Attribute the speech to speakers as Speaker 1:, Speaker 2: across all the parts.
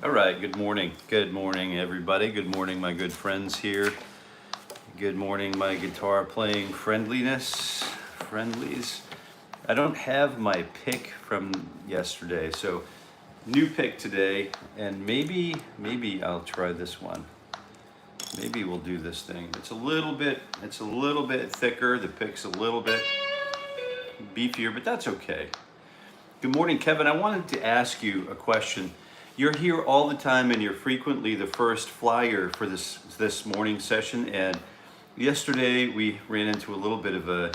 Speaker 1: All right, good morning. Good morning, everybody. Good morning, my good friends here. Good morning, my guitar playing friendlies. I don't have my pick from yesterday, so new pick today, and maybe I'll try this one. Maybe we'll do this thing. It's a little bit thicker. The pick's a little bit beefier, but that's okay. Good morning, Kevin. I wanted to ask you a question. You're here all the time, and you're frequently the first flyer for this morning session. And yesterday we ran into a little bit of a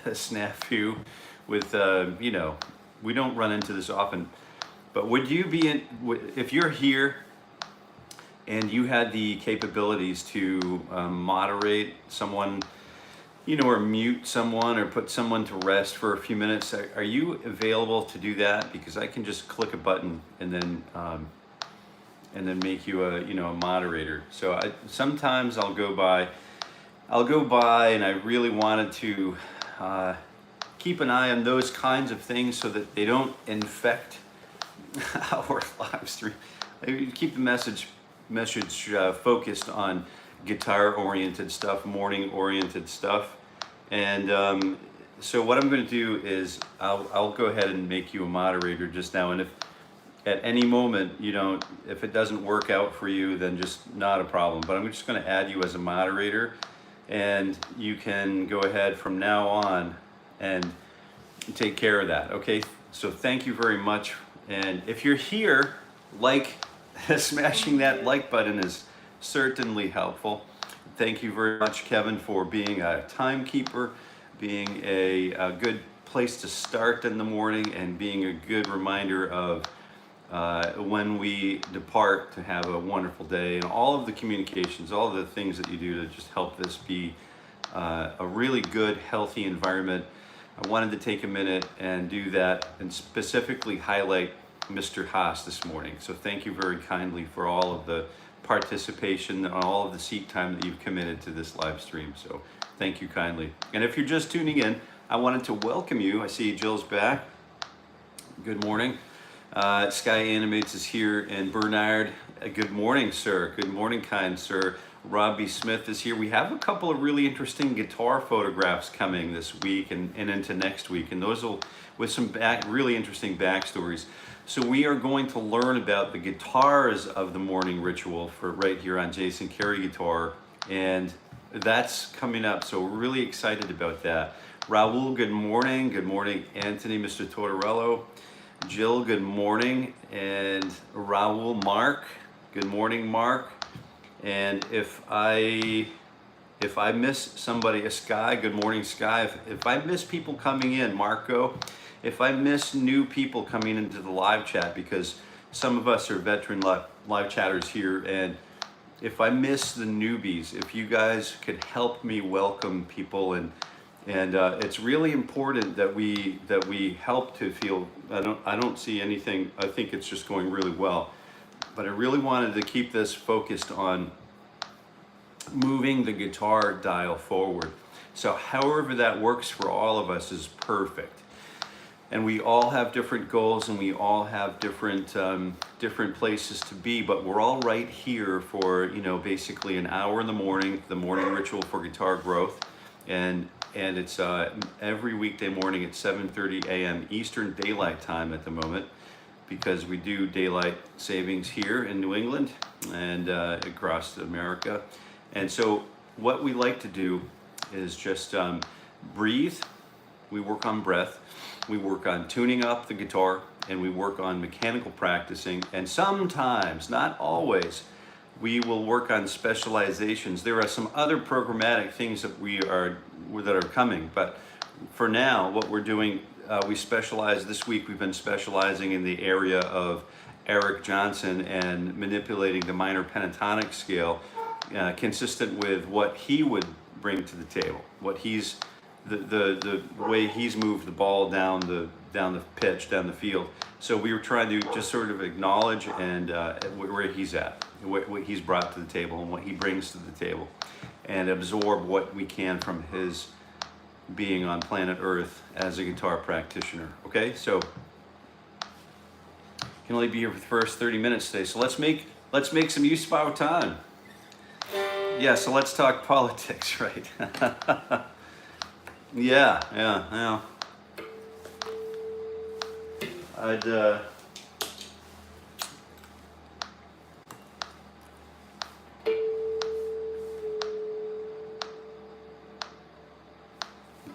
Speaker 1: snafu with we don't run into this often. But would you be in if you're here and you had the capabilities to moderate someone, or mute someone or put someone to rest for a few minutes? Are you available to do that? Because I can just click a button and then make you a moderator. So sometimes I'll go by and I really wanted to keep an eye on those kinds of things so that they don't infect our live stream. Keep the message focused on guitar-oriented stuff, morning-oriented stuff. And so what I'm going to do is I'll go ahead and make you a moderator just now. And if at any moment if it doesn't work out for you, then just not a problem. But I'm just going to add you as a moderator, and you can go ahead from now on and take care of that. Okay? So thank you very much. And if you're here, smashing that like button is certainly helpful. Thank you very much, Kevin, for being a timekeeper, being a good place to start in the morning, and being a good reminder of when we depart to have a wonderful day, and all of the communications, all of the things that you do to just help this be a really good, healthy environment. I wanted to take a minute and do that and specifically highlight Mr. Haas this morning. So thank you very kindly for all of the participation and all of the seat time that you've committed to this live stream. So thank you kindly. And if you're just tuning in, I wanted to welcome you. I see Jill's back. Good morning. Sky Animates is here, and Bernard, good morning, sir. Good morning, kind sir. Robbie Smith is here. We have a couple of really interesting guitar photographs coming this week and into next week, and those will with some really interesting backstories. So we are going to learn about the guitars of the morning ritual for right here on Jason Carey Guitar, and that's coming up. So we're really excited about that. Raul, good morning. Good morning, Anthony, Mr. Tortorello. Jill, good morning. And Raul, Mark, good morning, Mark. And if I miss somebody, Sky, good morning, Sky. If I miss people coming in, Marco, if I miss new people coming into the live chat, because some of us are veteran live chatters here, and if I miss the newbies, if you guys could help me welcome people, and it's really important that we help to feel. I don't see anything. I think it's just going really well, but I really wanted to keep this focused on moving the guitar dial forward. So however that works for all of us is perfect. And we all have different goals, and we all have different places to be, but we're all right here for basically an hour in the morning ritual for guitar growth, and it's every weekday morning at 7:30 a.m. Eastern Daylight Time at the moment, because we do daylight savings here in New England and across America. And so what we like to do is just breathe. We work on breath. We work on tuning up the guitar, and we work on mechanical practicing. And sometimes, not always, we will work on specializations. There are some other programmatic things that are coming, but for now, what we're doing, we specialize. This week we've been specializing in the area of Eric Johnson and manipulating the minor pentatonic scale, consistent with what he would bring to the table, what he's the way he's moved the ball down the pitch, down the field. So we were trying to just sort of acknowledge and where he's at, what he's brought to the table, and what he brings to the table, and absorb what we can from his being on planet Earth as a guitar practitioner. Okay, so can only be here for the first 30 minutes today. So let's make some use of our time. Yeah, so let's talk politics, right? Yeah. I'd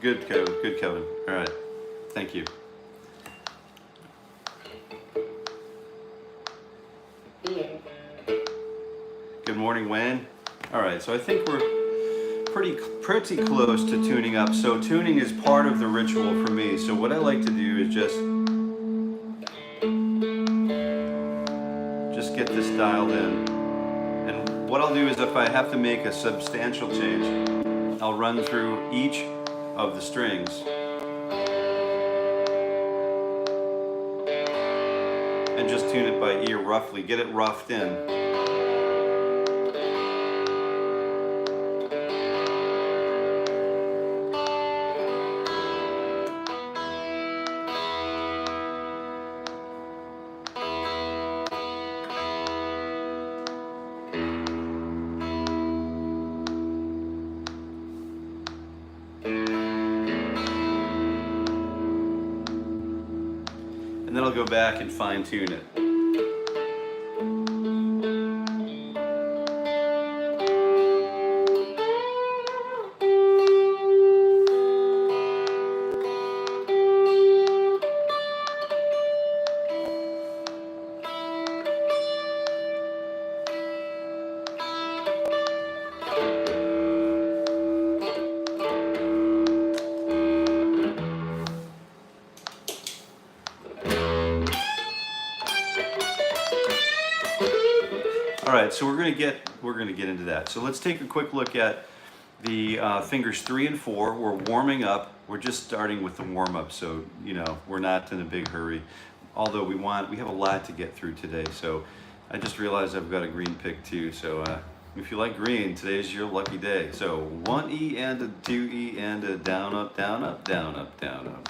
Speaker 1: Good, Kevin. All right, thank you. Good morning, Wayne. All right, so I think we're pretty close to tuning up. So tuning is part of the ritual for me. So what I like to do is just get this dialed in. And what I'll do is if I have to make a substantial change, I'll run through each of the strings and just tune it by ear roughly, get it roughed in. And then I'll go back and fine tune it. All right, so we're gonna get into that. So let's take a quick look at the fingers 3 and 4. We're warming up. We're just starting with the warm up, so you know we're not in a big hurry. Although we have a lot to get through today. So I just realized I've got a green pick too. So if you like green, today's your lucky day. So 1 E and a 2 E and a down up down up down up down up.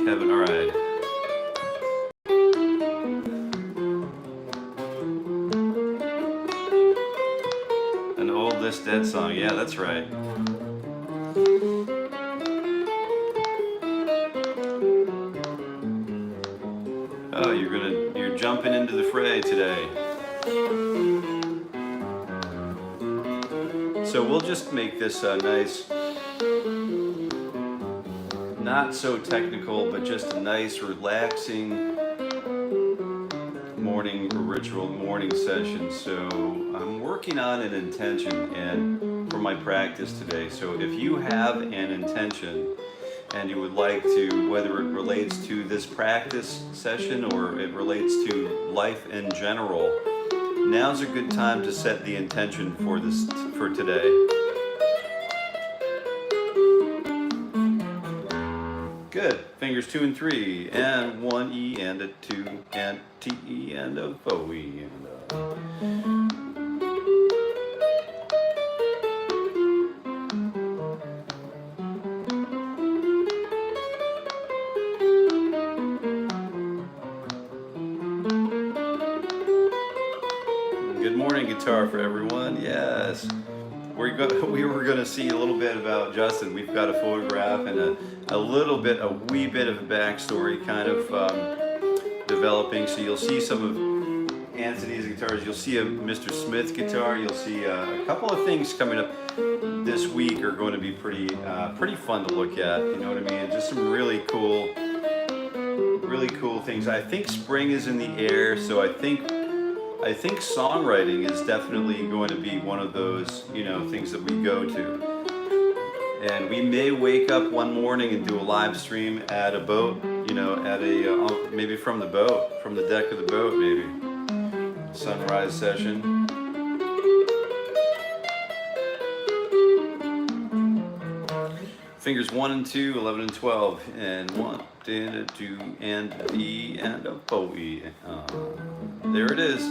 Speaker 1: Kevin, all right. An old This Dead song, yeah, that's right. Oh, you're jumping into the fray today. So we'll just make this a nice, not so technical, but just a nice, relaxing morning ritual, morning session. So I'm working on an intention and for my practice today. So if you have an intention and you would like to, whether it relates to this practice session or it relates to life in general, now's a good time to set the intention for today. Good. Fingers 2 and 3, and 1 E and a 2, and T E and a 4 E and a. Good morning, guitar for everyone. Yes. We were going to see a little bit about Justin. We've got a photograph and a wee bit of a backstory kind of developing. So you'll see some of Anthony's guitars. You'll see a Mr. Smith guitar. You'll see a couple of things coming up this week are going to be pretty fun to look at. You know what I mean? Just some really cool things. I think spring is in the air, so I think songwriting is definitely going to be one of those, things that we go to. And we may wake up one morning and do a live stream at a boat, maybe from the boat, from the deck of the boat, maybe. Sunrise session. Fingers 1 and 2, 11 and 12, and 1 and a 2 and a E and a 4 E. There it is.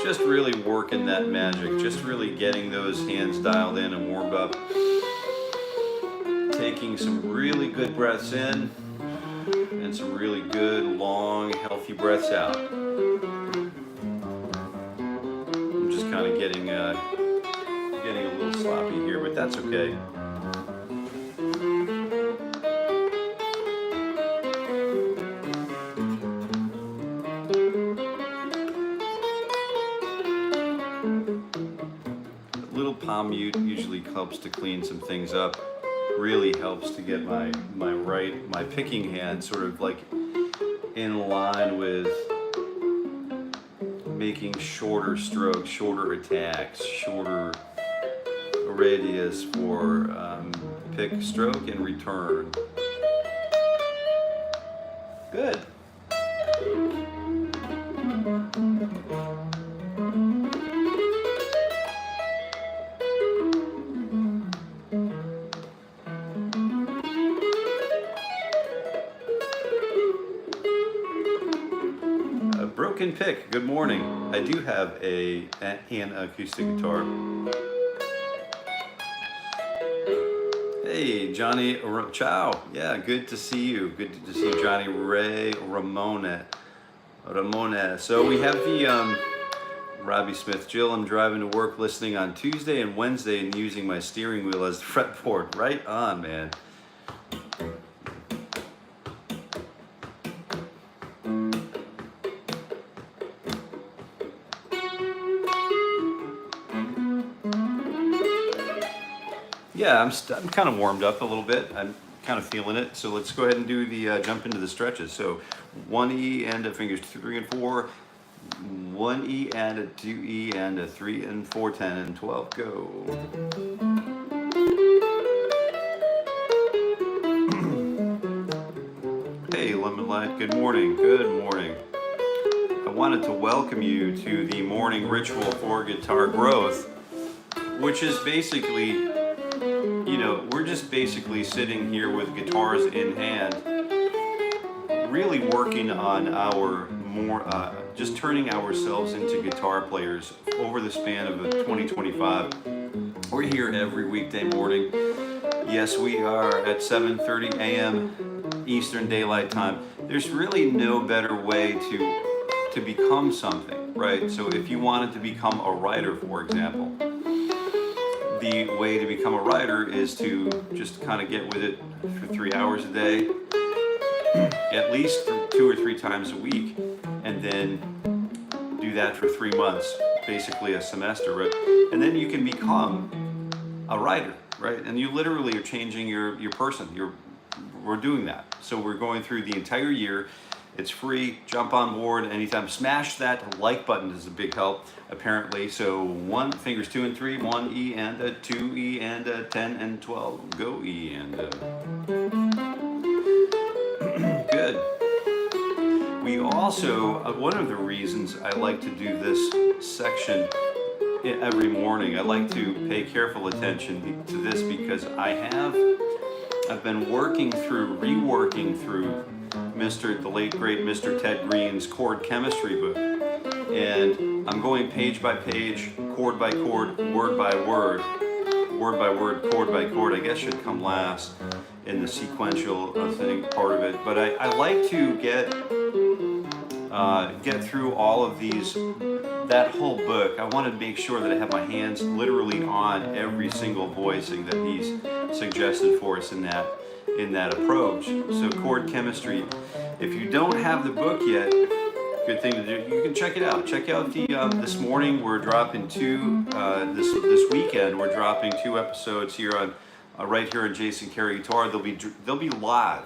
Speaker 1: just really working that magic, just really getting those hands dialed in and warmed up. Taking some really good breaths in and some really good, long, healthy breaths out. I'm just kind of getting a little sloppy here, but that's okay. A little palm mute usually helps to clean some things up. Really helps to get my picking hand sort of like in line with making shorter strokes, shorter attacks, shorter radius for pick, stroke, and return. Good. Broken pick, good morning. I do have an acoustic guitar. Hey, Johnny Ciao. Yeah, good to see you. Good to see you, Johnny Ray Ramona. So we have the Robbie Smith. Jill, I'm driving to work listening on Tuesday and Wednesday and using my steering wheel as the fretboard. Right on, man. Yeah, I'm kind of warmed up a little bit. I'm kind of feeling it. So let's go ahead and do the jump into the stretches. So 1E and a fingers 3 and 4, 1E and a 2E and a 3 and 4, 10 and 12. Go. Hey, Lemon Light. Good morning. Good morning. I wanted to welcome you to the morning ritual for guitar growth, which is basically, we're just basically sitting here with guitars in hand, really working on our just turning ourselves into guitar players over the span of 2025. We're here every weekday morning. Yes, we are at 7:30 a.m. Eastern Daylight Time. There's really no better way to become something, right? So if you wanted to become a writer, for example, the way to become a writer is to just kind of get with it for 3 hours a day, at least 2 or 3 times a week, and then do that for 3 months, basically a semester, right? And then you can become a writer, right? And you literally are changing your person. We're doing that. So we're going through the entire year. It's free. Jump on board anytime. Smash that like button is a big help, apparently. So fingers 2 and 3, 1E and a 2E and a 10 and 12. Go E and a. Good. We also, one of the reasons I like to do this section every morning, I like to pay careful attention to this because I've been reworking through the late great Mr. Ted Green's chord chemistry book, and I'm going page by page, chord by chord, word by word, chord by chord. I guess should come last in the sequential thing part of it. But I like to get through all of these, that whole book. I want to make sure that I have my hands literally on every single voicing that he's suggested for us in that approach. So chord chemistry. If you don't have the book yet, good thing to do. You can check it out. Check out the this morning we're dropping 2. This weekend we're dropping 2 episodes here on right here on Jason Carey Guitar. They'll be live.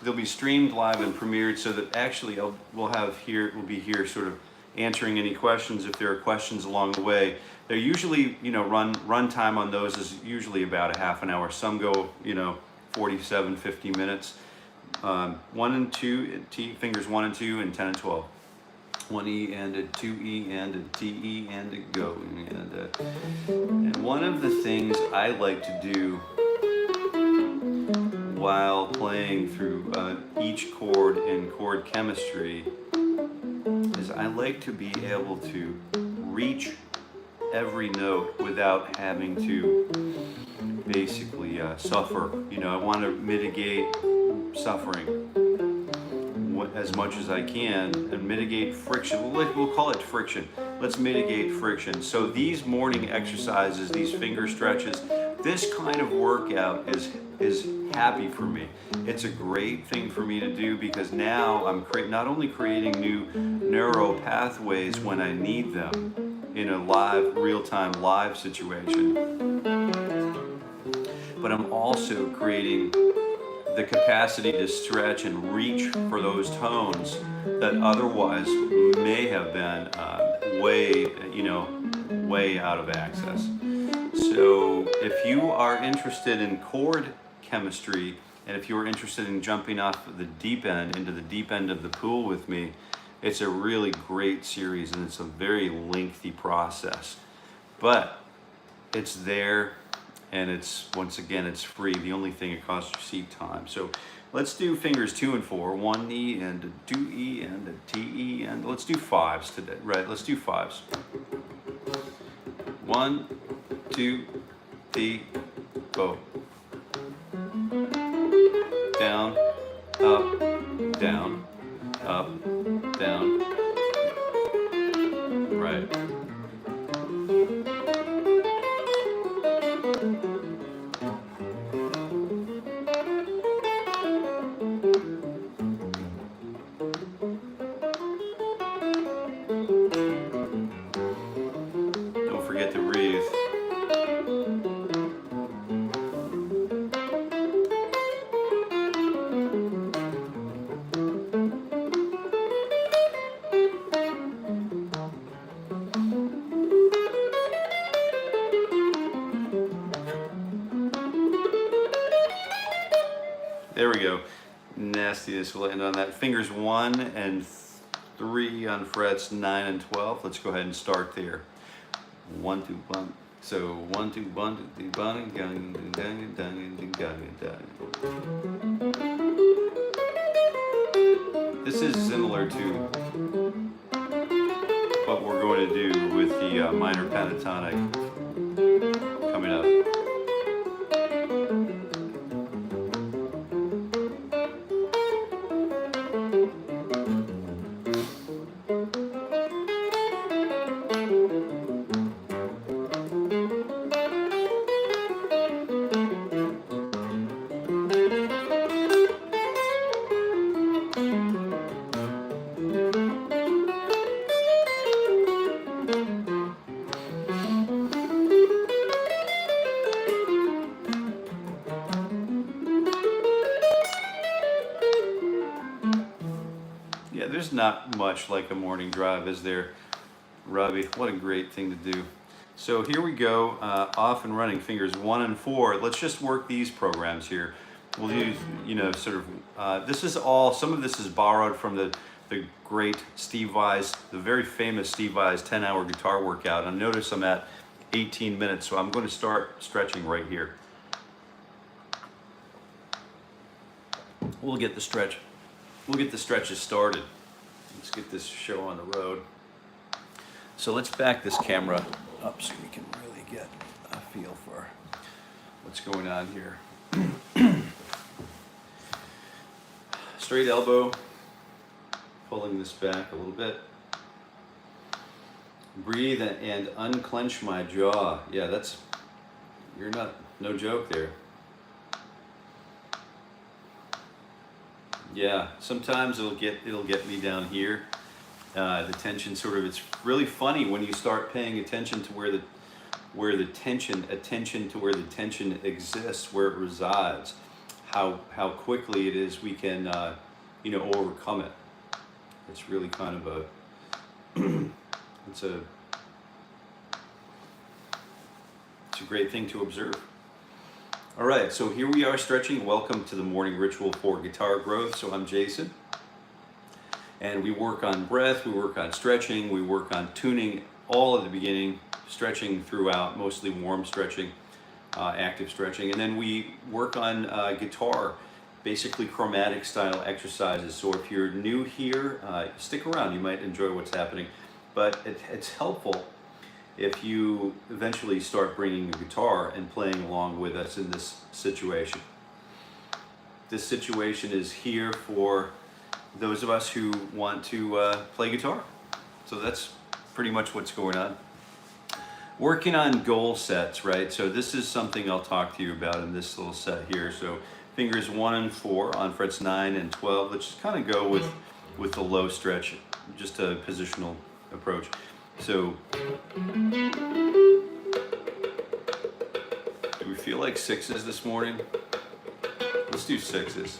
Speaker 1: They'll be streamed live and premiered, so that actually we'll be here sort of answering any questions if there are questions along the way. They're usually, run time on those is usually about a half an hour. Some go, 47, 50 minutes. 1 and 2, fingers 1 and 2, and 10 and 12. 1E and a 2E and a TE and a go. And one of the things I like to do while playing through each chord in chord chemistry is I like to be able to reach every note without having to basically suffer. You know, I want to mitigate suffering as much as I can and mitigate friction. We'll call it friction. Let's mitigate friction. So these morning exercises, these finger stretches, this kind of workout is happy for me. It's a great thing for me to do because now I'm not only creating new neural pathways when I need them in a live, real-time live situation, but I'm also creating the capacity to stretch and reach for those tones that otherwise may have been way out of access. So if you are interested in chord chemistry, and if you're interested in jumping off the deep end into the deep end of the pool with me, it's a really great series and it's a very lengthy process. But it's there, and it's, once again, it's free. The only thing it costs you seat time. So let's do fingers 2 and 4, 1 E and a 2 E and a T E, and let's do 5s today, right? Let's do 5s. 1, 2, 3, go. Down, up, down, up, down, right. Don't forget to breathe. There we go. Nastiness will land on that. Fingers 1 and 3 on frets 9 and 12. Let's go ahead and start there. 1, 2, 1. So 1, 2, 1, 2, 3, 1, This is similar to what we're going to do with the minor pentatonic coming up. Yeah, there's not much like a morning drive, is there, Robbie? What a great thing to do. So here we go, off and running, fingers 1 and 4. Let's just work these programs here. We'll use, you know, sort of, this is all, some of this is borrowed from the great Steve Vai's, the very famous Steve Vai's 10-hour guitar workout. And notice I'm at 18 minutes, so I'm going to start stretching right here. We'll get the stretches started. Let's get this show on the road. So let's back this camera up so we can really get a feel for what's going on here. Straight elbow, pulling this back a little bit. Breathe and unclench my jaw. Yeah, that's, you're not, no joke there. Yeah, sometimes it'll get me down here. The tension sort of, it's really funny when you start paying attention to where the tension exists, where it resides, how quickly it is we can overcome it. It's really kind of a it's a great thing to observe. All right, so here we are stretching. Welcome to the morning ritual for guitar growth. So I'm Jason, and we work on breath, we work on stretching, we work on tuning all at the beginning, stretching throughout, mostly warm stretching, active stretching, and then we work on guitar, basically chromatic style exercises. So if you're new here, stick around, you might enjoy what's happening, but it's helpful if you eventually start bringing a guitar and playing along with us in this situation. This situation is here for those of us who want to play guitar. So that's pretty much what's going on. Working on goal sets, right? So this is something I'll talk to you about in this little set here. So fingers 1 and 4 on frets 9 and 12. Let's just kind of go with the low stretch, just a positional approach. So, do we feel like 6s this morning? Let's do 6s.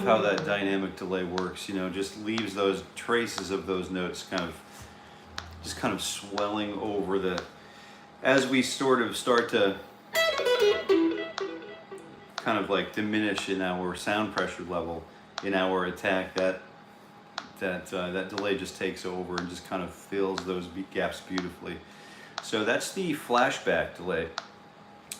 Speaker 1: How that dynamic delay works, you know, just leaves those traces of those notes kind of swelling over the, as we sort of start to kind of like diminish in our sound pressure level in our attack, that delay just takes over and just kind of fills those gaps beautifully. So that's the flashback delay.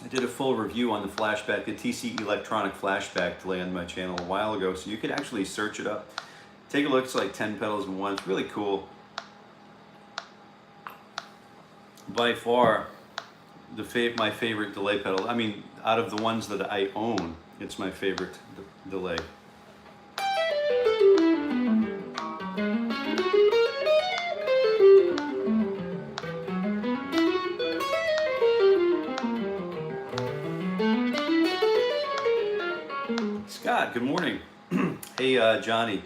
Speaker 1: I did a full review on the flashback, the TC electronic flashback delay on my channel a while ago, so you could actually search it up. Take a look, it's like 10 pedals in one, it's really cool. By far, my favorite delay pedal, I mean, out of the ones that I own, it's my favorite delay. Scott, good morning. Hey, Johnny.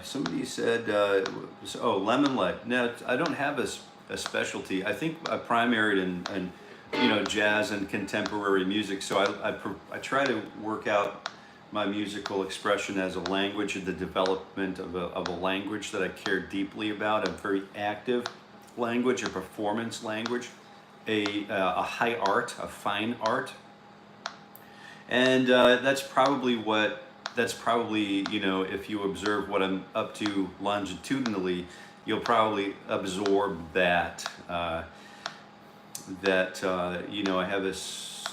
Speaker 1: Somebody said, oh, Lemon Light. No, I don't have a specialty. I think I primaried in you know, jazz and contemporary music. So I try to work out my musical expression as a language and the development of a language that I care deeply about, a very active language, a performance language, a high art, a fine art. And that's probably, you know, if you observe what I'm up to longitudinally, you'll probably absorb that, you know, I have this,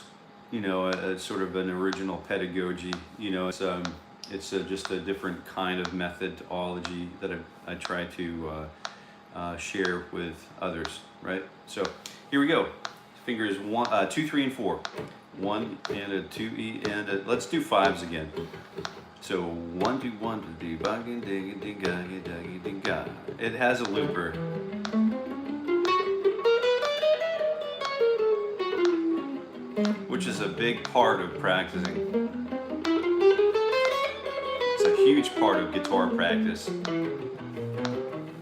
Speaker 1: you know, a sort of an original pedagogy, you know, it's just a different kind of methodology that I try to share with others, right? So here we go. Fingers 1, 2, 3, and 4. 1 and a 2E and a, let's do 5s again. So 1, 2, 1, 2, 3, it has a looper. Which is a big part of practicing. It's a huge part of guitar practice.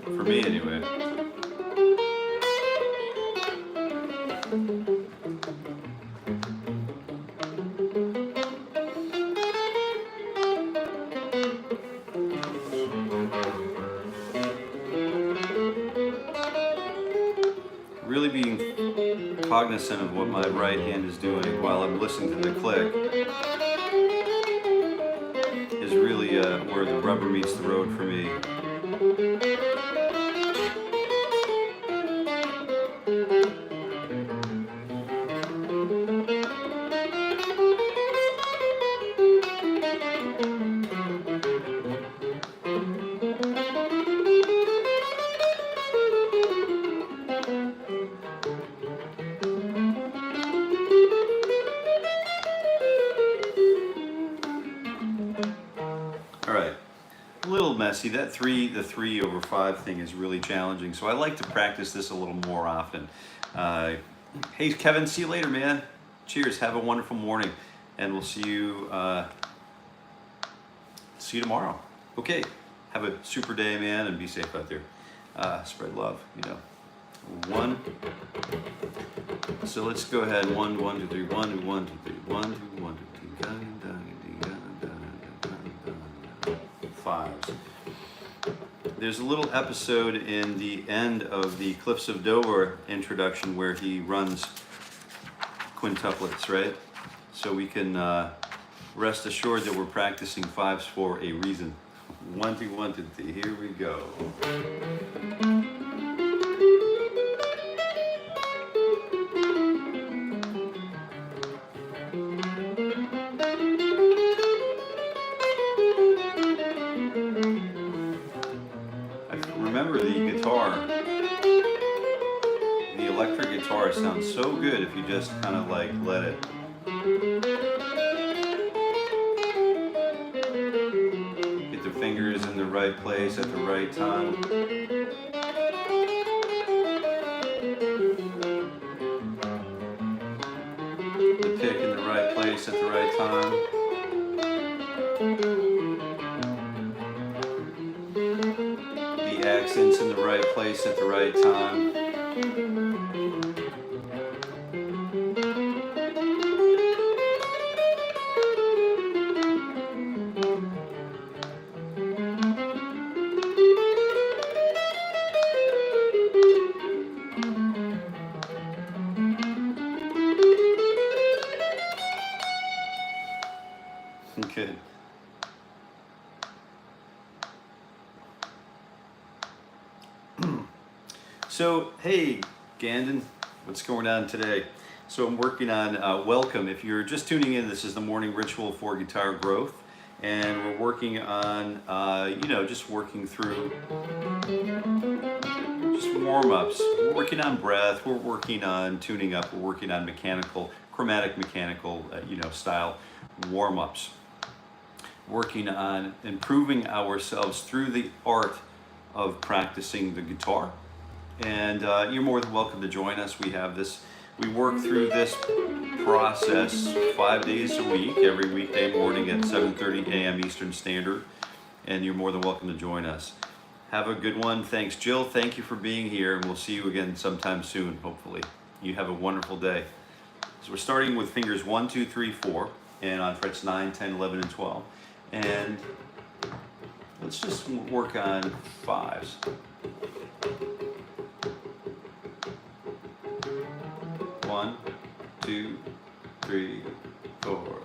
Speaker 1: For me anyway. Really being cognizant of what my right hand is doing while I'm listening to the click is really where the rubber meets the road for me. See that the 3 over 5 thing is really challenging, so I like to practice this a little more often. Hey Kevin, see you later, man. Cheers, have a wonderful morning, and we'll see you tomorrow. Okay, have a super day, man, and be safe out there. Spread love, you know. 1, So let's go ahead. 1, 1, 2, 3, 1, 2, 1, 2, 3, 1, 2, 1, 2, 3, fives. There's a little episode in the end of the Cliffs of Dover introduction where he runs quintuplets, right? So we can rest assured that we're practicing fives for a reason. 1, 2, 1, 2, 3. Here we go. Remember the guitar, the electric guitar sounds so good if you just kind of like let it. Get the fingers in the right place at the right time. The pick in the right place at the right time. Accents in the right place at the right time. Good. So, hey, Gandon, what's going on today? So I'm working on welcome. If you're just tuning in, this is the morning ritual for guitar growth. And we're working on, just working through just warm-ups. We're working on breath, we're working on tuning up, we're working on chromatic mechanical, style warm-ups. Working on improving ourselves through the art of practicing the guitar. And you're more than welcome to join us. We work through this process 5 days a week, every weekday morning at 7:30 AM Eastern Standard. And you're more than welcome to join us. Have a good one. Thanks, Jill. Thank you for being here. And we'll see you again sometime soon, hopefully. You have a wonderful day. So we're starting with fingers 1, 2, 3, 4, and on frets 9, 10, 11, and 12. And let's just work on fives. 1, 2, 3, 4.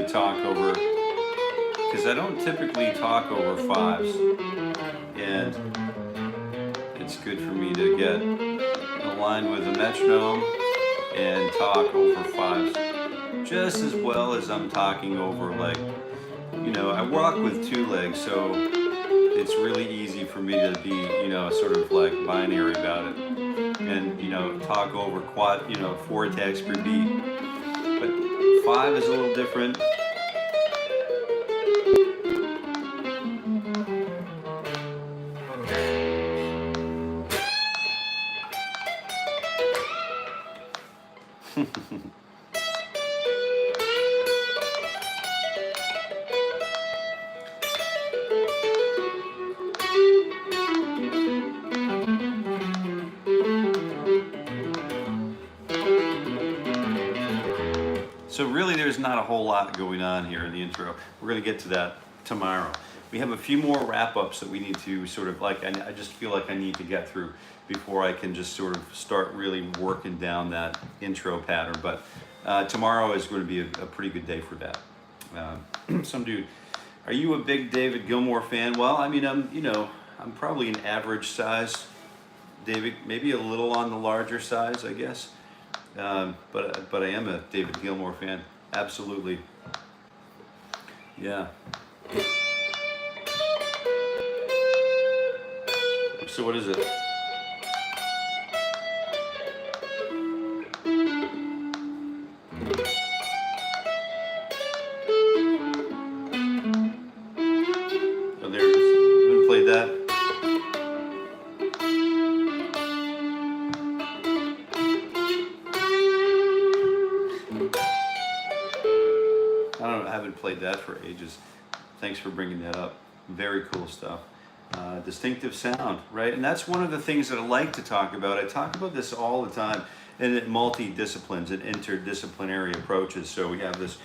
Speaker 1: Talk over, because I don't typically talk over fives, and it's good for me to get aligned with the metronome and talk over fives just as well as I'm talking over, like, I walk with two legs, so it's really easy for me to be, sort of like binary about it, and talk over quad, 4 attacks per beat. But 5 is a little different. So really there's not a whole lot going on here in the intro. We're going to get to that tomorrow. We have a few more wrap-ups that we need to sort of I just feel like I need to get through before I can just sort of start really working down that intro pattern. But tomorrow is going to be a pretty good day for that. Some dude Are you a big David Gilmour fan? Well, I mean, I'm probably an average size David, maybe a little on the larger side, I guess. But I am a David Gilmour fan, absolutely. Yeah. So what is it? Oh, there it is. You haven't played that? I haven't played that for ages. Thanks for bringing that up. Very cool stuff. Distinctive sound, right? And that's one of the things that I like to talk about. I talk about this all the time, and it multi-disciplines and interdisciplinary approaches. So we have this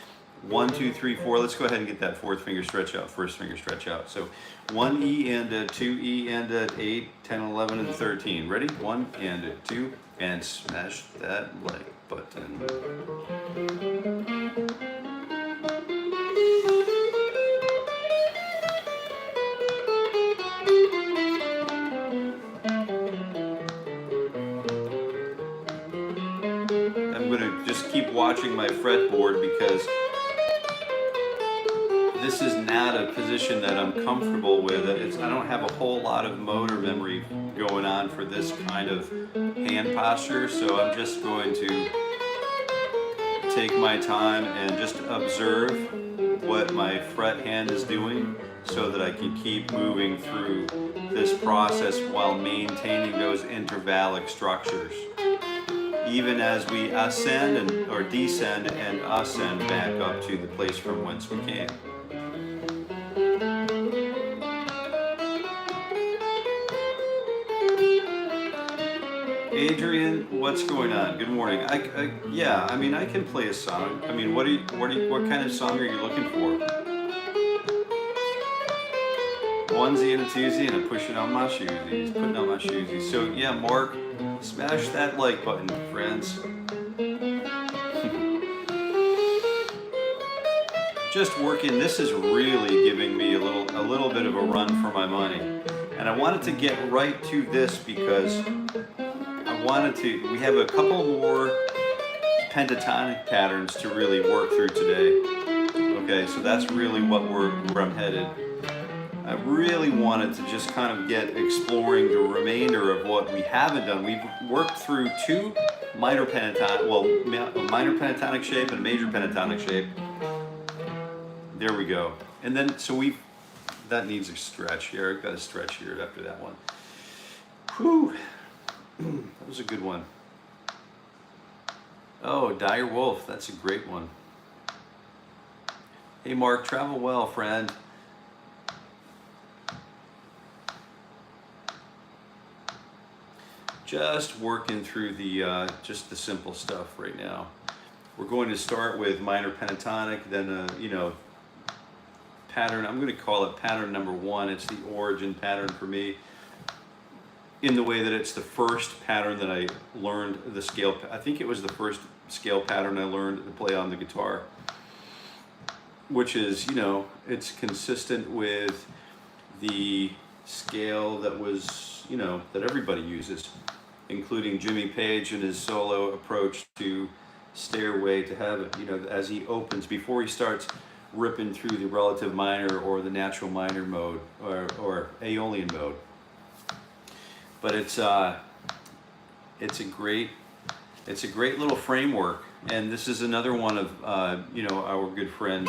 Speaker 1: 1, 2, 3, 4. Let's go ahead and get that fourth finger stretch out, first finger stretch out. So 1 E and a 2 E and a 8, 10, 11, and 13. Ready? 1 and a 2, and smash that like button. Keep watching my fretboard because this is not a position that I'm comfortable with. I don't have a whole lot of motor memory going on for this kind of hand posture, so I'm just going to take my time and just observe what my fret hand is doing so that I can keep moving through this process while maintaining those intervallic structures, even as we ascend or descend and ascend back up to the place from whence we came. Adrian, what's going on? Good morning. Yeah, I mean, I can play a song. I mean, what kind of song are you looking for? Onesie and a twosie and a pushing on my shoesies, putting on my shoesies. So yeah, Mark, smash that like button, friends. Just working. This is really giving me a little bit of a run for my money, and I wanted to get right to this because we have a couple more pentatonic patterns to really work through today. Okay, so that's really where I'm headed. I really wanted to just kind of get exploring the remainder of what we haven't done. We've worked through two minor pentatonic, a minor pentatonic shape and a major pentatonic shape. There we go. And then, that needs a stretch here. I've got a stretch here after that one. Whew. That was a good one. Oh, Dire Wolf, that's a great one. Hey Mark, travel well, friend. Just working through just the simple stuff right now. We're going to start with minor pentatonic, then pattern. I'm going to call it pattern number 1. It's the origin pattern for me, in the way that it's the first pattern that I learned the scale. I think it was the first scale pattern I learned to play on the guitar, which is, it's consistent with the scale that was, that everybody uses, including Jimmy Page and his solo approach to Stairway to Heaven, as he opens, before he starts ripping through the relative minor or the natural minor mode or Aeolian mode. But it's a great little framework, and this is another one of our good friend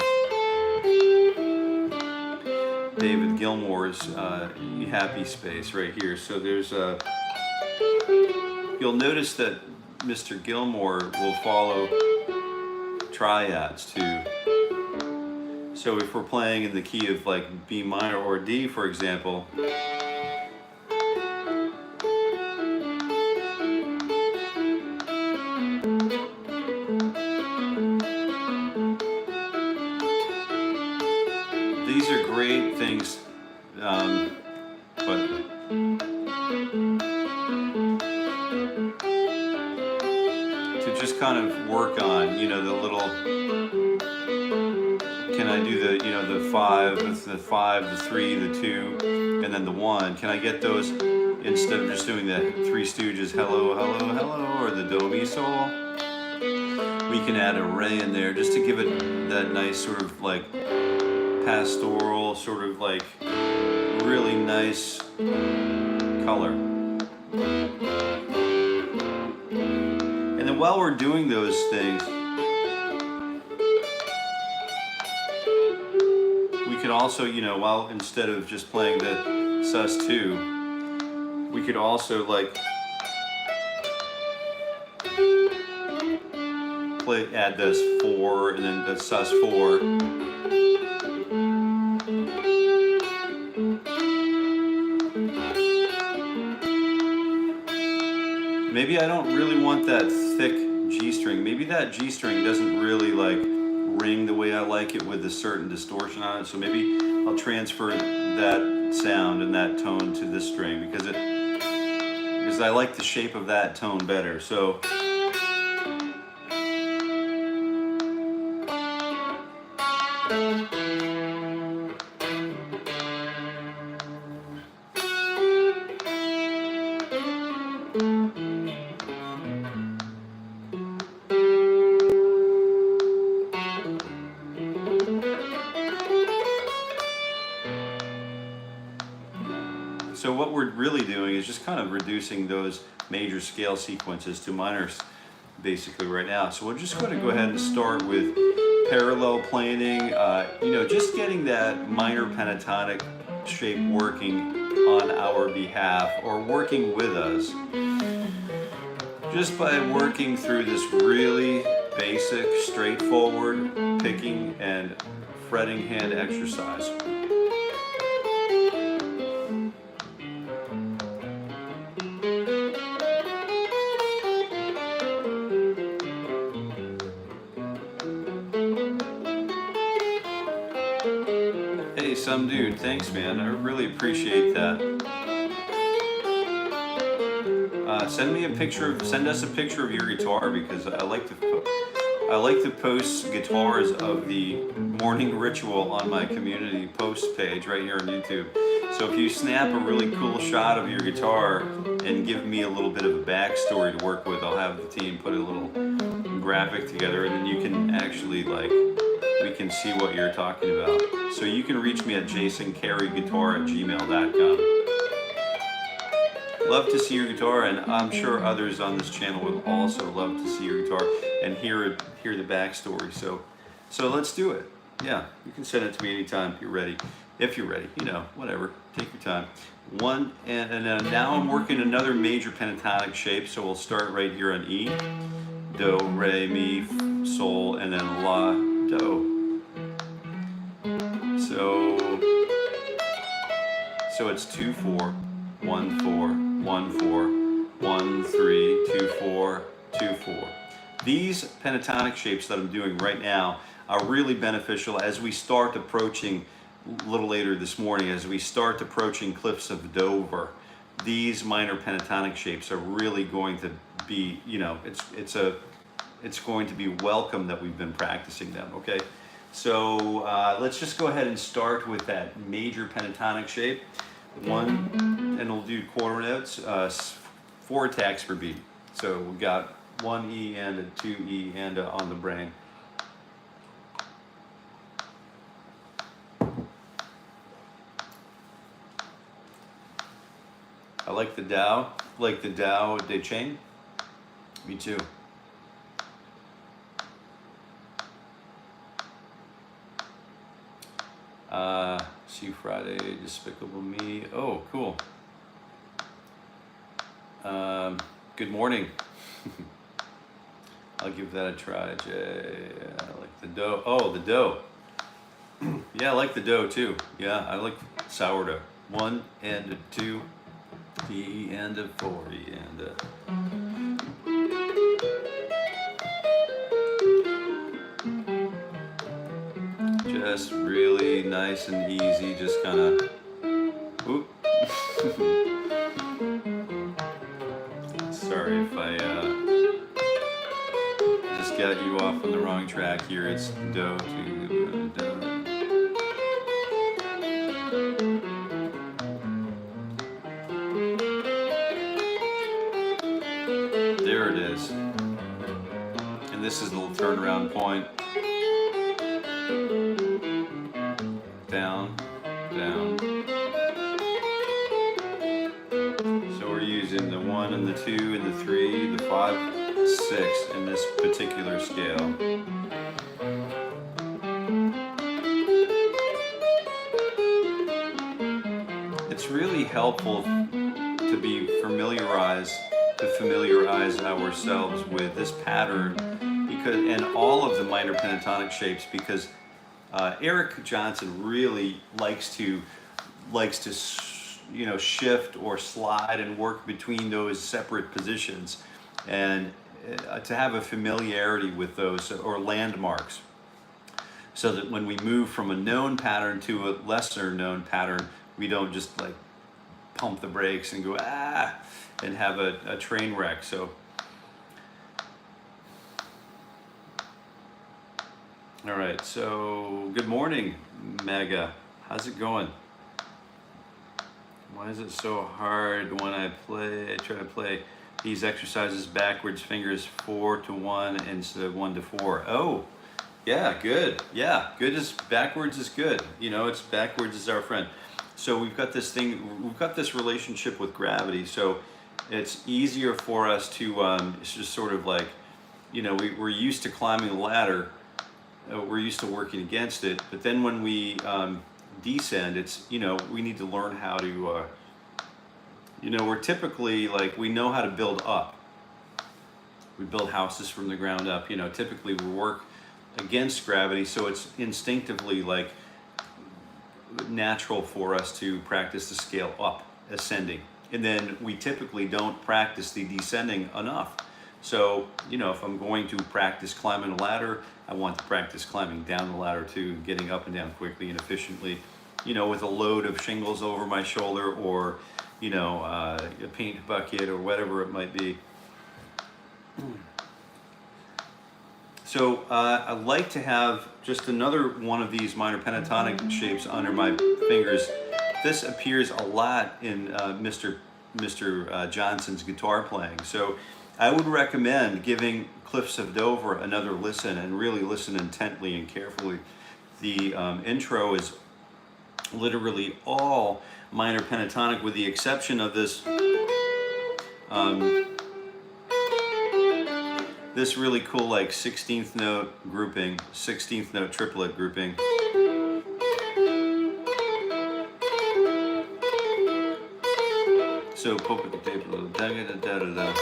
Speaker 1: David Gilmour's Happy Space right here. So there's you'll notice that Mr. Gilmour will follow triads too. So if we're playing in the key of like B minor or D, for example, these are great things, but to just kind of work on, the little, can I I do the, you know, the 5, the 5, the 3, the 2, and then the 1? Can I get those instead of just doing the Three Stooges, hello, hello, hello, or the Do Mi Sol? We can add a re in there just to give it that nice sort of like pastoral, sort of like really nice color. And then while we're doing those things, we could also, you know, while instead of just playing the sus2, we could also like add this 4 and then the sus4. Maybe I don't really want that thick G string. Maybe that G string doesn't really like ring the way I like it with a certain distortion on it. So maybe I'll transfer that sound and that tone to this string because I like the shape of that tone better. So what we're really doing is just kind of reducing those major scale sequences to minors basically right now. So we're just going to go ahead and start with parallel planing, you know, just getting that minor pentatonic shape working on our behalf or working with us. Just by working through this really basic, straightforward picking and fretting hand exercise. Some dude, thanks man, I really appreciate that. Send us a picture of your guitar because I like to post guitars of the morning ritual on my community post page right here on YouTube. So if you snap a really cool shot of your guitar and give me a little bit of a backstory to work with, I'll have the team put a little graphic together and then you can actually we can see what you're talking about. So you can reach me at jasoncareyguitar@gmail.com. Love to see your guitar, and I'm sure others on this channel would also love to see your guitar and hear the backstory. So let's do it. Yeah, you can send it to me anytime if you're ready. If you're ready, you know, whatever. Take your time. And now I'm working another major pentatonic shape. So we'll start right here on E, Do, Re, Mi, Sol, and then La, Do. So it's 2 4 1 4 1 4 1 3 2 4 2 4. These pentatonic shapes that I'm doing right now are really beneficial as we start approaching a little later this morning, as we start approaching Cliffs of Dover. These minor pentatonic shapes are really going to be, you know, it's going to be welcome that we've been practicing them. Okay. So let's just go ahead and start with that major pentatonic shape. 1, and we'll do quarter notes, 4 attacks per beat. So we've got 1 E and a 2 E and a on the brain. I like the Tao, de Chain. Me too. See you Friday, Despicable Me. Oh, cool. Good morning. I'll give that a try, Jay. I like the dough. Oh, the dough. Yeah, I like the dough too. Yeah, I like sourdough. 1 and a 2, E and a 4, E and a... Just really nice and easy, just kind of, oop. Sorry if I just got you off on the wrong track here. It's Do, to, Do. this is the little turnaround point. Down, down. So we're using the 1 and the 2 and the 3, the 5, 6 in this particular scale. It's really helpful to familiarize ourselves with this pattern, because, and all of the minor pentatonic shapes, because Eric Johnson really likes to shift or slide and work between those separate positions, and to have a familiarity with those, or landmarks, so that when we move from a known pattern to a lesser known pattern, we don't just like pump the brakes and go and have a train wreck. So all right, so good morning, Mega. How's it going? Why is it so hard when I try to play these exercises backwards, fingers 4 to 1 instead of 1 to 4? Oh, yeah, good. Yeah, good is backwards is good. You know, it's backwards is our friend. So we've got this relationship with gravity. So it's easier for us to it's just sort of like, you know, we're used to climbing the ladder. We're used to working against it, but then when we descend, it's, you know, we need to learn how to, you know, we're typically like, we know how to build up. We build houses from the ground up, you know, typically we work against gravity, so it's instinctively like natural for us to practice the scale up, ascending. And then we typically don't practice the descending enough. So, you know, if I'm going to practice climbing a ladder, I want to practice climbing down the ladder too, getting up and down quickly and efficiently, you know, with a load of shingles over my shoulder, or, you know, a paint bucket or whatever it might be. So I'd like to have just another one of these minor pentatonic shapes under my fingers. This appears a lot in Mr. Johnson's guitar playing. So I would recommend giving Cliffs of Dover another listen, and really listen intently and carefully. The intro is literally all minor pentatonic, with the exception of this this really cool like 16th note grouping, 16th note triplet grouping. So da-da-da-da-da-da.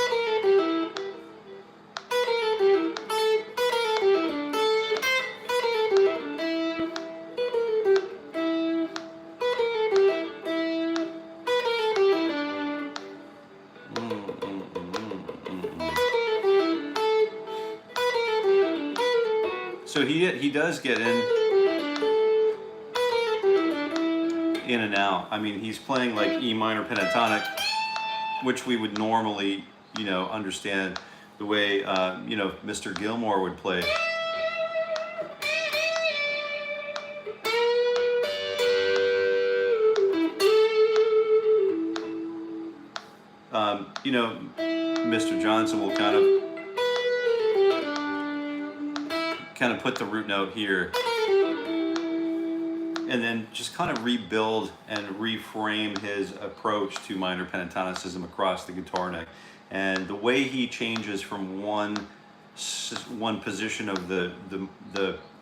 Speaker 1: So he does get in and out. I mean, he's playing like E minor pentatonic, which we would normally, you know, understand the way, you know, Mr. Gilmore would play. You know, Mr. Johnson will kind of put the root note here, and then just kind of rebuild and reframe his approach to minor pentatonicism across the guitar neck. And the way he changes from one position of the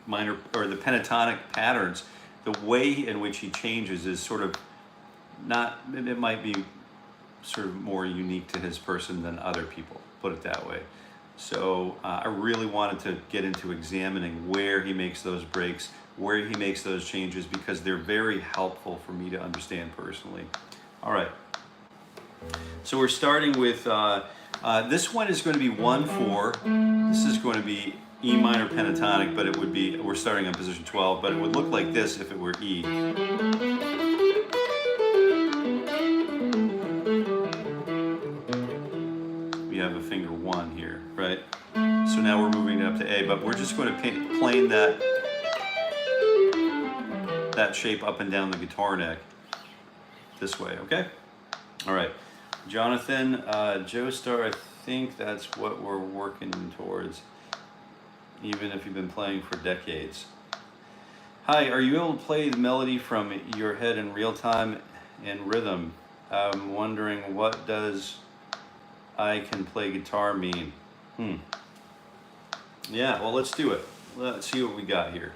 Speaker 1: minor or the pentatonic patterns, the way in which he changes is sort of not, it might be sort of more unique to his person than other people, put it that way. So I really wanted to get into examining where he makes those breaks, where he makes those changes, because they're very helpful for me to understand personally. All right. So we're starting with, this one is going to be 1-4. This is going to be E minor pentatonic, but it would be, we're starting on position 12, but it would look like this if it were E. We have a finger 1 here, right? So now we're moving up to A, but we're just going to plane that shape up and down the guitar neck this way, okay? All right, Jonathan, Joe Star, I think that's what we're working towards. even if you've been playing for decades. Hi, are you able to play the melody from your head in real time and rhythm? I'm wondering, what does I can play guitar mean? Yeah, well, let's do it. Let's see what we got here.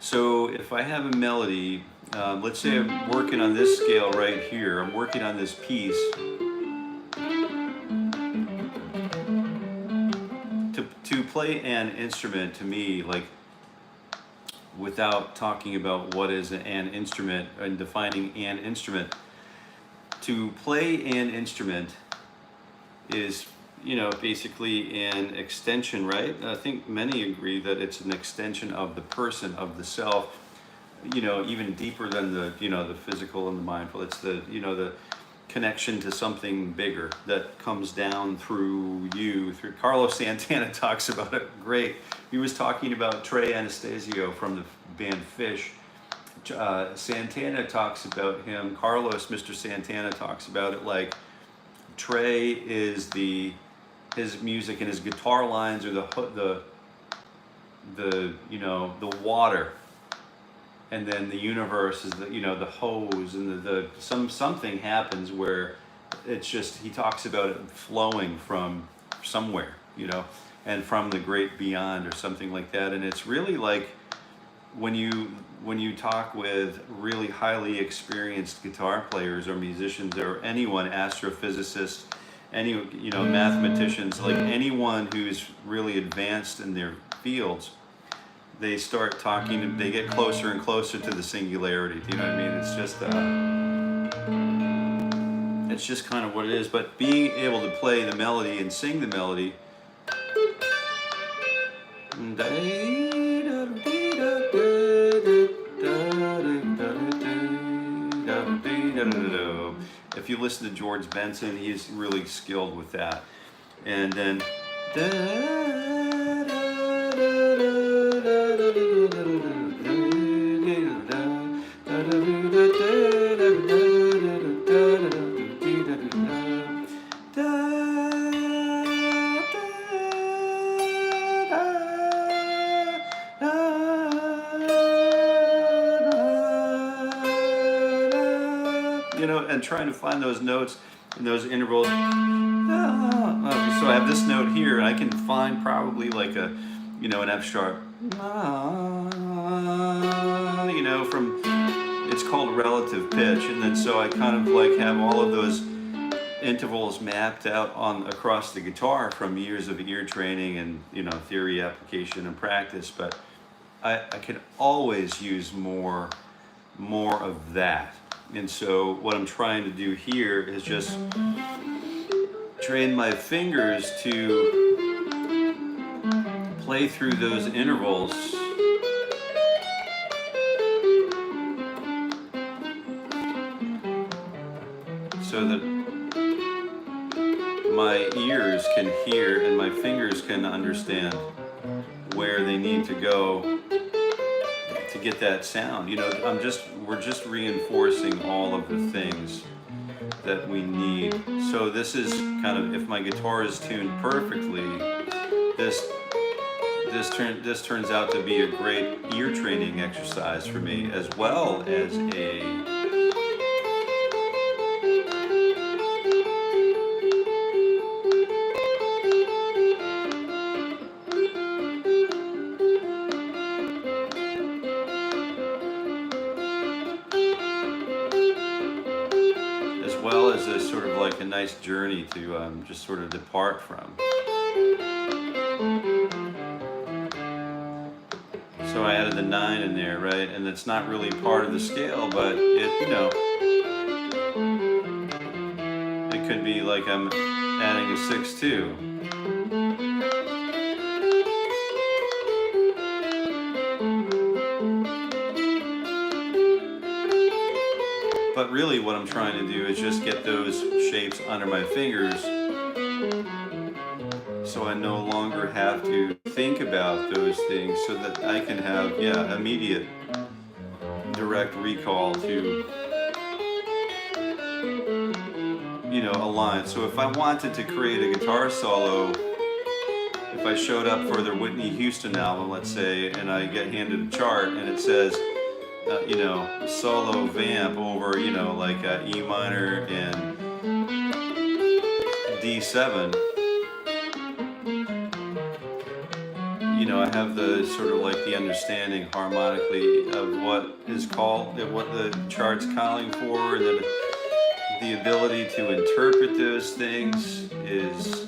Speaker 1: So if I have a melody, let's say I'm working on this scale right here. I'm working on this piece. To play an instrument, to me, like, without talking about what is an instrument and defining an instrument, to play an instrument is, you know, basically an extension, right? I think many agree that it's an extension of the person, of the self, you know, even deeper than the, you know, the physical and the mindful. It's the, you know, the connection to something bigger that comes down through you. Through Carlos Santana talks about it great. He was talking about Trey Anastasio from the band Fish. Santana talks about him. Carlos, Mr. Santana, talks about it like Trey is his music, and his guitar lines are the you know, the water, and then the universe is the, you know, the hose, and something happens where it's just, he talks about it flowing from somewhere, you know, and from the great beyond or something like that. And it's really like when you talk with really highly experienced guitar players or musicians or anyone, astrophysicists, any, you know, mathematicians, like anyone who's really advanced in their fields, they start talking, they get closer and closer to the singularity. Do you know what I mean? It's just kind of what it is. But being able to play the melody and sing the melody, if you listen to George Benson, he's really skilled with that. And then you know, and trying to find those notes and those intervals. So I have this note here, and I can find probably like a, you know, an F sharp, you know, from, it's called relative pitch. And then so I kind of like have all of those intervals mapped out on across the guitar from years of ear training and, you know, theory, application, and practice. But I can always use more of that. And so what I'm trying to do here is just train my fingers to play through those intervals so that my ears can hear and my fingers can understand where they need to go to get that sound. You know, we're just reinforcing all of the things that we need. So this is kind of, if my guitar is tuned perfectly, this turns out to be a great ear training exercise for me, as well as a sort of like a nice journey to just sort of depart from. So I added the 9 in there, right? And it's not really part of the scale, but it, you know, it could be like I'm adding a 6 too. But really what I'm trying to do is just get those shapes under my fingers so I no longer have to think about those things, so that I can have, yeah, immediate direct recall to, you know, a line. So if I wanted to create a guitar solo, if if I showed up for the Whitney Houston album, let's say, and I get handed a chart and it says, you know, solo vamp over, you know, like E minor and D7, you know, I have the sort of like the understanding harmonically of what is called, what the chart's calling for, and then the ability to interpret those things is,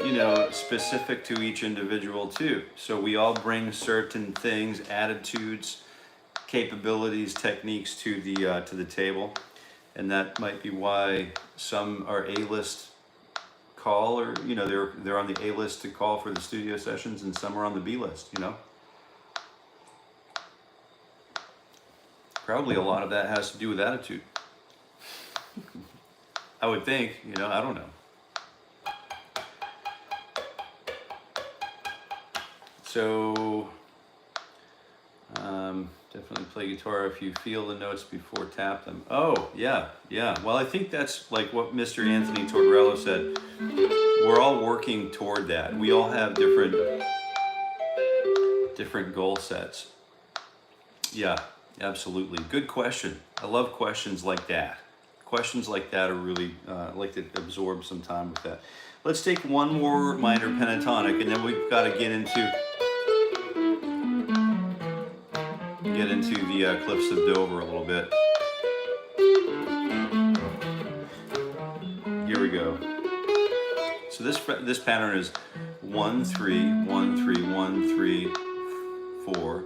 Speaker 1: you know, specific to each individual too. So we all bring certain things, attitudes, capabilities, techniques to the table, and that might be why some are A-list call, or you know, they're on the A-list to call for the studio sessions, and some are on the B-list. You know, probably a lot of that has to do with attitude. I would think. You know, I don't know. So definitely play guitar if you feel the notes before tap them. Oh, yeah, yeah. Well, I think that's like what Mr. Anthony Tortorello said. We're all working toward that. We all have different goal sets. Yeah, absolutely. Good question. I love questions like that. Questions like that are really, like to absorb some time with that. Let's take one more minor pentatonic, and then we've got to get into the Cliffs of Dover a little bit. Here we go. So this pattern is 1 3 1 3 1 3 4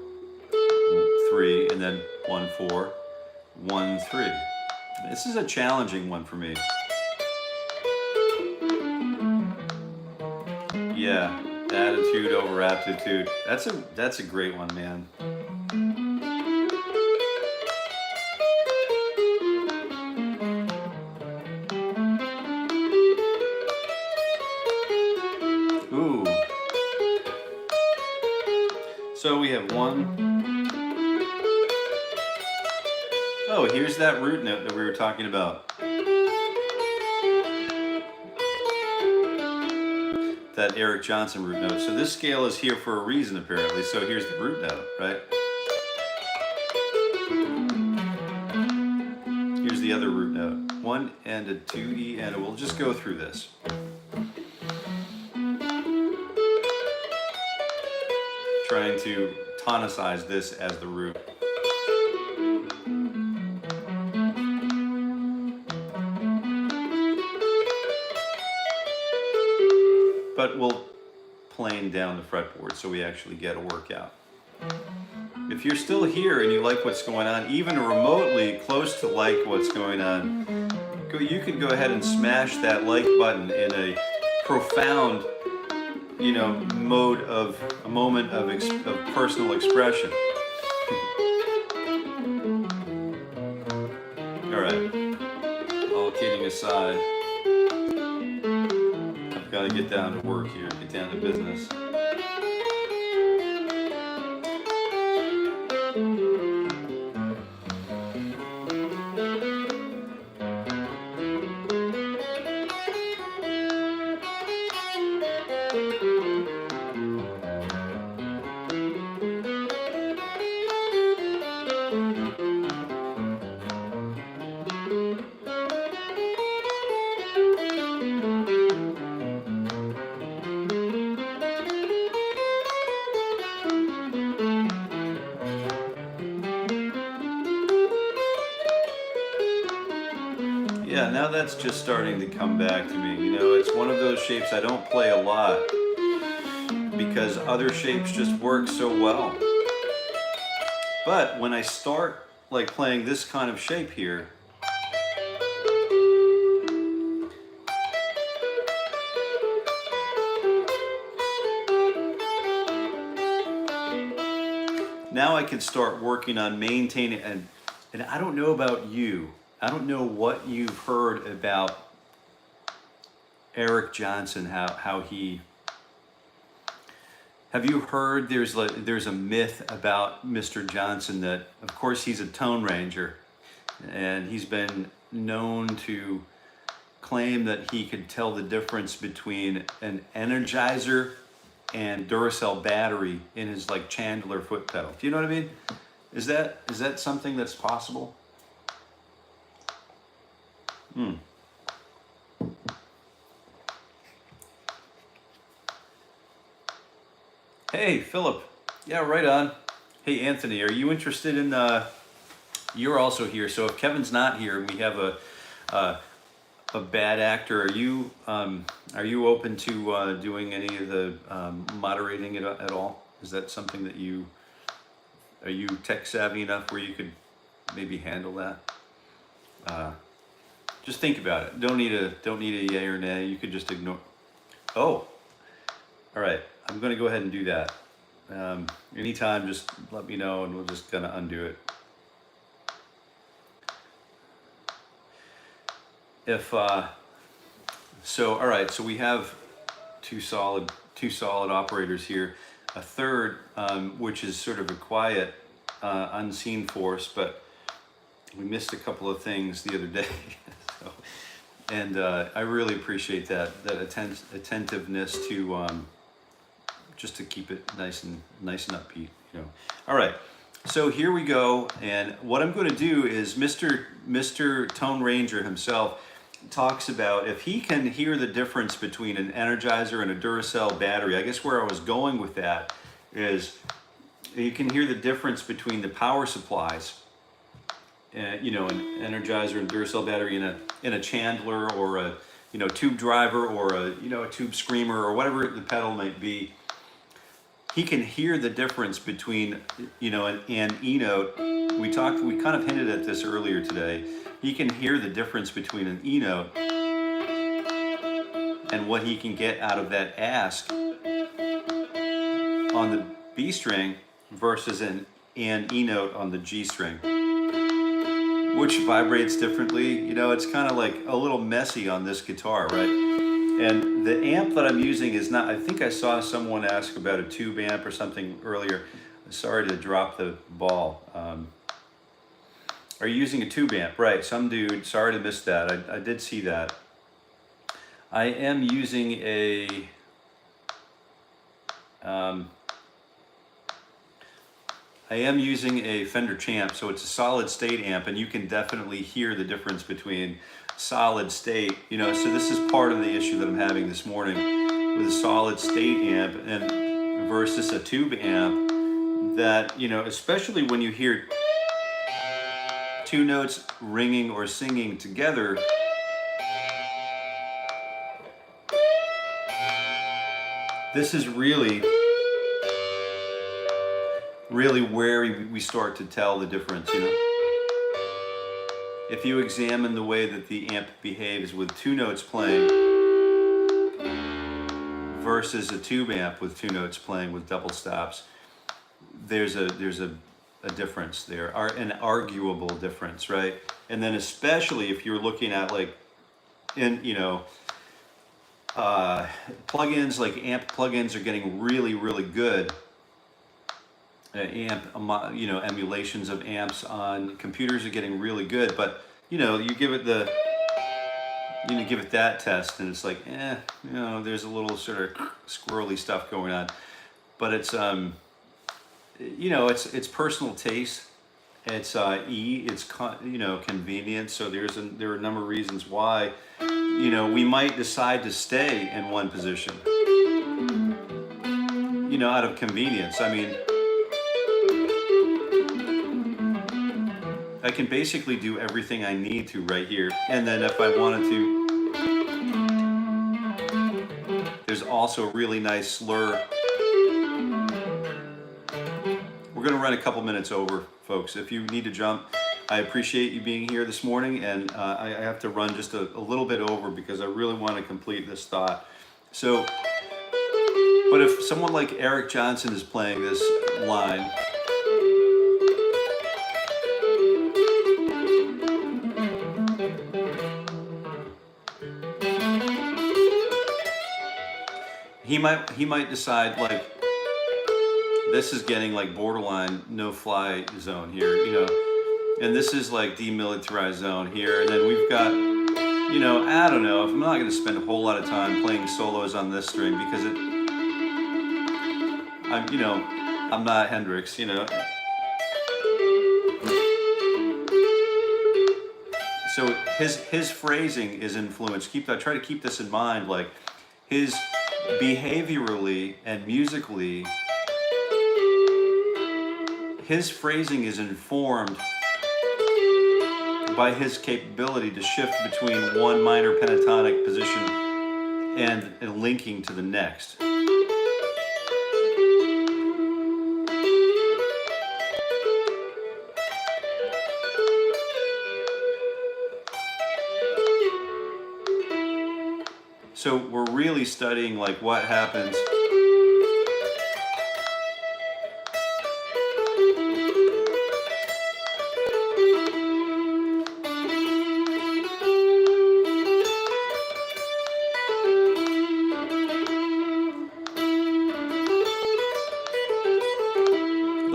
Speaker 1: 3, and then 1 4 1 3. This is a challenging one for me. Yeah, attitude over aptitude. That's a great one, man. Ooh. So we have one. Oh, here's that root note that we were talking about. That Eric Johnson root note. So this scale is here for a reason, apparently. So here's the root note, right? Here's the other root note. 1 and a 2E, and we'll just go through this. Trying to tonicize this as the root. But we'll plane down the fretboard so we actually get a workout. If you're still here and you like what's going on, even remotely close to like what's going on, you can go ahead and smash that like button in a profound, you know, mode of a moment of personal expression. All right, all kidding aside, I've got to get down to work here, get down to business. Yeah, now that's just starting to come back to me. You know, it's one of those shapes I don't play a lot because other shapes just work so well. But when I start like playing this kind of shape here, now I can start working on maintaining, and I don't know about you. I don't know what you've heard about Eric Johnson, how he, have you heard there's a myth about Mr. Johnson that, of course, he's a tone ranger, and he's been known to claim that he could tell the difference between an Energizer and Duracell battery in his like Chandler foot pedal. Do you know what I mean? Is that something that's possible? Hey, Philip. Yeah, right on. Hey, Anthony, are you interested in, you're also here, so if Kevin's not here and we have a bad actor, are you open to doing any of the moderating at all? Is that something that are you tech savvy enough where you could maybe handle that? Just think about it. Don't need a yay or nay. You could just ignore. Oh, all right. I'm going to go ahead and do that. Anytime, just let me know, and we'll just kind of undo it. So all right. So we have two solid operators here. A third, which is sort of a quiet, unseen force, but we missed a couple of things the other day. So, and I really appreciate that attentiveness to just to keep it nice and upbeat, you know. All right, so here we go, and what I'm going to do is Mr. Tone Ranger himself talks about if he can hear the difference between an Energizer and a Duracell battery. I guess where I was going with that is you can hear the difference between the power supplies. You know, an Energizer and Duracell battery in a Chandler or a tube driver or a tube screamer or whatever the pedal might be. He can hear the difference between an E note. We kind of hinted at this earlier today. He can hear the difference between an E note and what he can get out of that ask on the B string versus an E note on the G string, which vibrates differently. It's kind of like a little messy on this guitar, right? And the amp that I'm using is not, I think I saw someone ask about a tube amp or something earlier. Sorry to drop the ball. Are you using a tube amp? Right, some dude, sorry to miss that. I did see that. I am using a, Fender Champ, so it's a solid state amp, and you can definitely hear the difference between solid state, so this is part of the issue that I'm having this morning with a solid state amp and versus a tube amp that, especially when you hear two notes ringing or singing together, this is really where we start to tell the difference, If you examine the way that the amp behaves with two notes playing versus a tube amp with two notes playing with double stops, there's a difference there, an arguable difference, right? And then especially if you're looking at like plugins, like amp plugins are getting really good. Emulations of amps on computers are getting really good, but you give it that test and it's like, there's a little sort of squirrely stuff going on, but it's it's personal taste, it's it's convenience. So there are a number of reasons why we might decide to stay in one position, out of convenience. I mean, I can basically do everything I need to right here. And then if I wanted to, there's also a really nice slur. We're gonna run a couple minutes over, folks. If you need to jump, I appreciate you being here this morning, and I have to run just a little bit over because I really want to complete this thought. So, but if someone like Eric Johnson is playing this line, he might decide like this is getting like borderline no-fly zone here, and this is like demilitarized zone here, and then we've got you know, I don't know, if I'm not going to spend a whole lot of time playing solos on this string because I'm, you know, I'm not Hendrix, you know. So his phrasing is influenced. I try to keep this in mind, like his behaviorally and musically, his phrasing is informed by his capability to shift between one minor pentatonic position and linking to the next. So we're really studying like what happens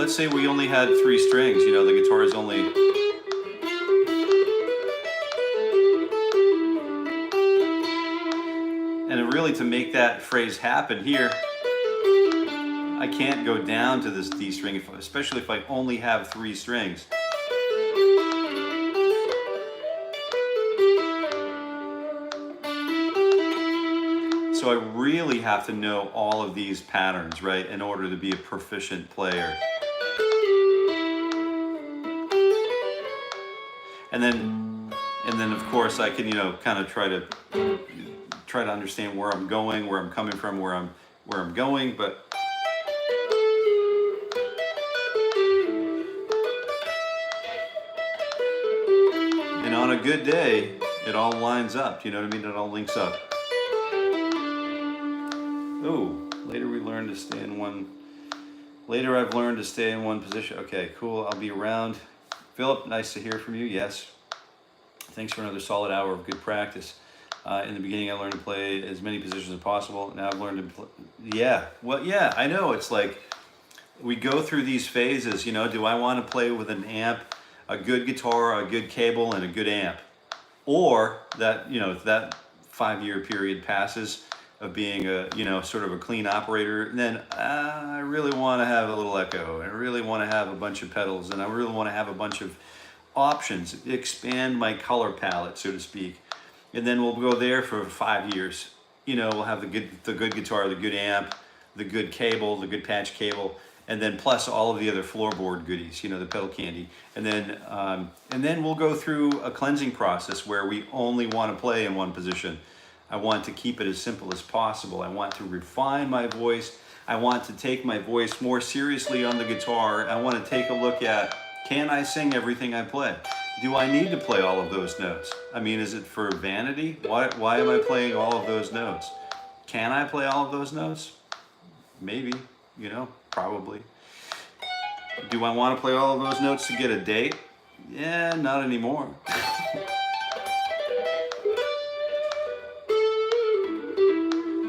Speaker 1: let's say we only had 3 strings, you know, the guitar is only, and really to make that phrase happen here, I can't go down to this D string, especially if I only have 3 strings. So I really have to know all of these patterns, right, in order to be a proficient player. And then of course I can, you know, kind of try to understand where I'm going, where I'm coming from, where I'm going, but and on a good day, it all lines up, you know what I mean? It all links up. Oh, later I've learned to stay in one position. Okay, cool, I'll be around. Philip, nice to hear from you. Yes. Thanks for another solid hour of good practice. In the beginning, I learned to play as many positions as possible. Now I've learned to play. Yeah, well, yeah, I know. It's like we go through these phases, you know. Do I want to play with an amp, a good guitar, a good cable, and a good amp? Or that, you know, if that 5-year period passes of being a, you know, sort of a clean operator, and then I really want to have a little echo, and I really want to have a bunch of pedals, and I really want to have a bunch of options, expand my color palette, so to speak. And then we'll go there for 5 years. You know, we'll have the good guitar, the good amp, the good cable, the good patch cable, and then plus all of the other floorboard goodies, you know, the pedal candy. And then we'll go through a cleansing process where we only want to play in one position. I want to keep it as simple as possible. I want to refine my voice. I want to take my voice more seriously on the guitar. I want to take a look at, can I sing everything I play? Do I need to play all of those notes? I mean, is it for vanity? Why am I playing all of those notes? Can I play all of those notes? Maybe, you know, probably. Do I want to play all of those notes to get a date? Yeah, not anymore.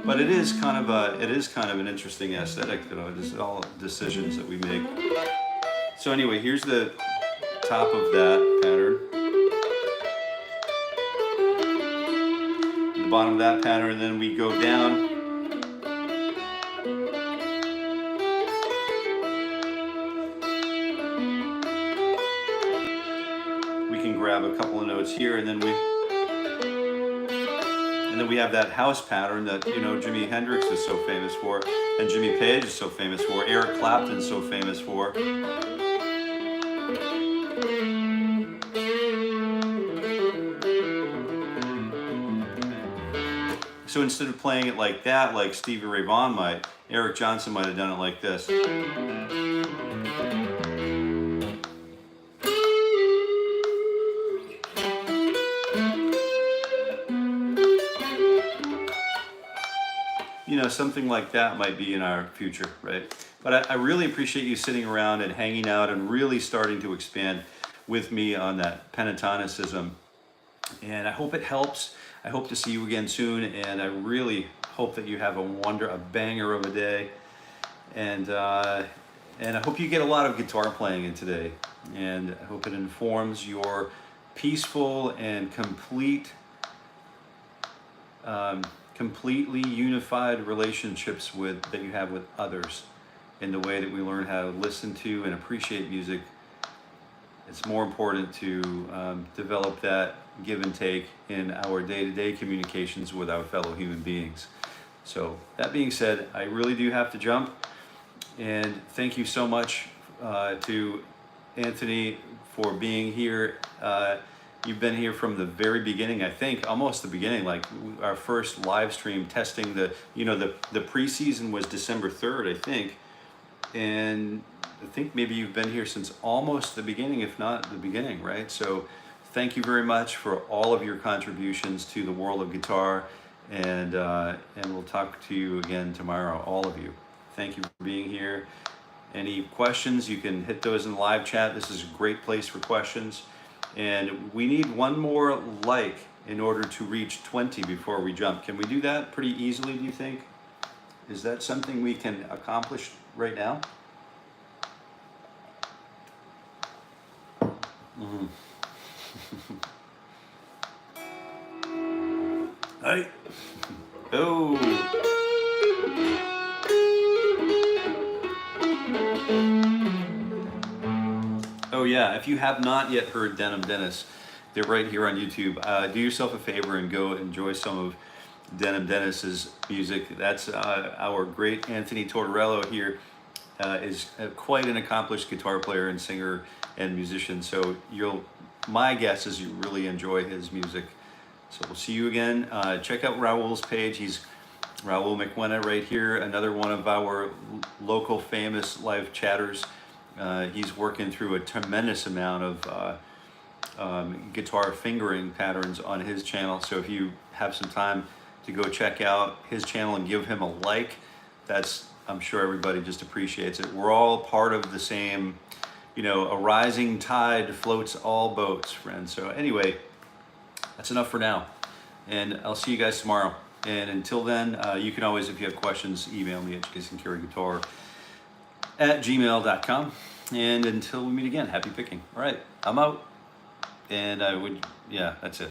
Speaker 1: But it is kind of an interesting aesthetic, you know. It's all decisions that we make. So anyway, here's the top of that pattern, the bottom of that pattern, and then we go down. We can grab a couple of notes here, and then we have that house pattern that, you know, Jimi Hendrix is so famous for, and Jimmy Page is so famous for, Eric Clapton is so famous for. So instead of playing it like that, like Stevie Ray Vaughan might, Eric Johnson might have done it like this. You know, something like that might be in our future, right? But I really appreciate you sitting around and hanging out and really starting to expand with me on that pentatonicism. And I hope it helps. I hope to see you again soon, and I really hope that you have a banger of a day. And I hope you get a lot of guitar playing in today. And I hope it informs your peaceful and complete completely unified relationships that you have with others, in the way that we learn how to listen to and appreciate music. It's more important to develop that give and take in our day-to-day communications with our fellow human beings. So that being said, I really do have to jump, and thank you so much to Anthony for being here. You've been here from the very beginning, I think, almost the beginning, like our first live stream testing the preseason was December 3rd, I think. And I think maybe you've been here since almost the beginning, if not the beginning, right? So thank you very much for all of your contributions to the world of guitar. And we'll talk to you again tomorrow, all of you. Thank you for being here. Any questions, you can hit those in the live chat. This is a great place for questions. And we need one more like in order to reach 20 before we jump. Can we do that pretty easily, do you think? Is that something we can accomplish right now? Mm-hmm. Hey. Oh. Oh yeah, if you have not yet heard Denim Dennis, they're right here on YouTube. Do yourself a favor and go enjoy some of Denim Dennis's music. That's our great Anthony Tortorello here. Is quite an accomplished guitar player and singer and musician. So my guess is you really enjoy his music. So we'll see you again. Check out Raul's page. He's Raul McWenna right here, another one of our local famous live chatters. He's working through a tremendous amount of guitar fingering patterns on his channel. So if you have some time to go check out his channel and give him a like, I'm sure everybody just appreciates it. We're all part of the same, a rising tide floats all boats, friends. So anyway, that's enough for now. And I'll see you guys tomorrow. And until then, you can always, if you have questions, email me at jasoncareyguitar@gmail.com. And until we meet again, happy picking. All right, I'm out. And that's it.